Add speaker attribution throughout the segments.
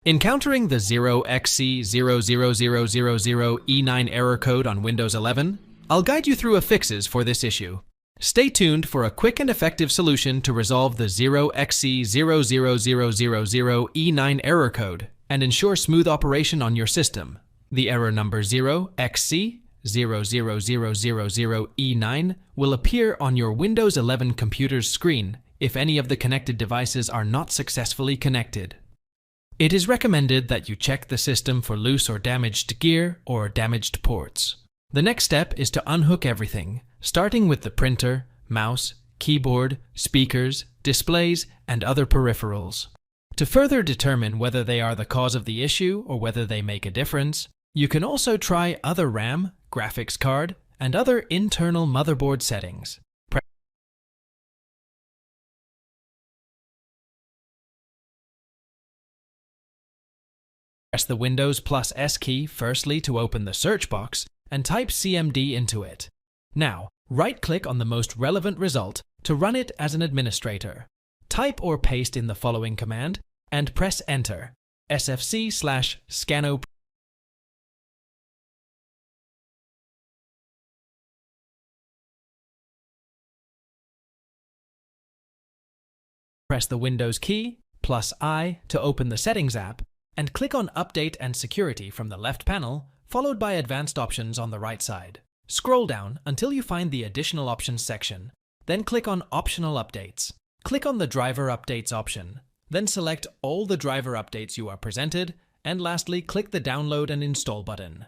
Speaker 1: Encountering the 0x000000e9 error code on Windows 11, I'll guide you through a fixes for this issue. Stay tuned for a quick and effective solution to resolve the 0x000000e9 error code and ensure smooth operation on your system. The error number 0x000000e9 will appear on your Windows 11 computer's screen if any of the connected devices are not successfully connected. It is recommended that you check the system for loose or damaged gear or damaged ports. The next step is to unhook everything, starting with the printer, mouse, keyboard, speakers, displays, and other peripherals. To further determine whether they are the cause of the issue or whether they make a difference, you can also try other RAM, graphics card, and other internal motherboard settings. Press the Windows plus S key firstly to open the search box and type CMD into it. Now, right-click on the most relevant result to run it as an administrator. Type or paste in the following command and press Enter. SFC/Scan. Press the Windows key plus I to open the Settings app and click on Update and Security from the left panel, followed by Advanced Options on the right side. Scroll down until you find the Additional Options section, then click on Optional Updates. Click on the Driver Updates option, then select all the driver updates you are presented, and lastly click the Download and Install button.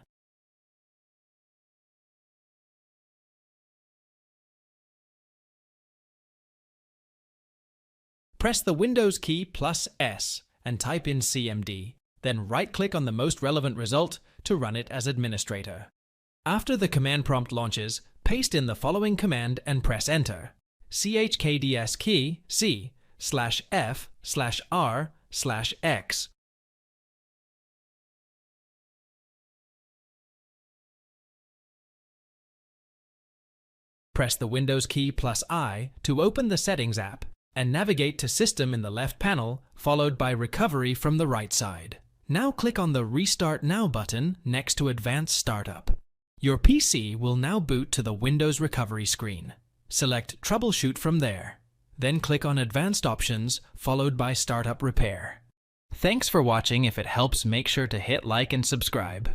Speaker 1: Press the Windows key plus S and type in CMD, then right-click on the most relevant result to run it as administrator. After the command prompt launches, paste in the following command and press Enter. CHKDSK C/F/R/X. Press the Windows key plus I to open the Settings app and navigate to System in the left panel, followed by Recovery from the right side. Now click on the Restart Now button next to Advanced Startup. Your PC will now boot to the Windows recovery screen. Select Troubleshoot from there. Then click on Advanced Options, followed by Startup Repair. Thanks for watching. If it helps, make sure to hit like and subscribe.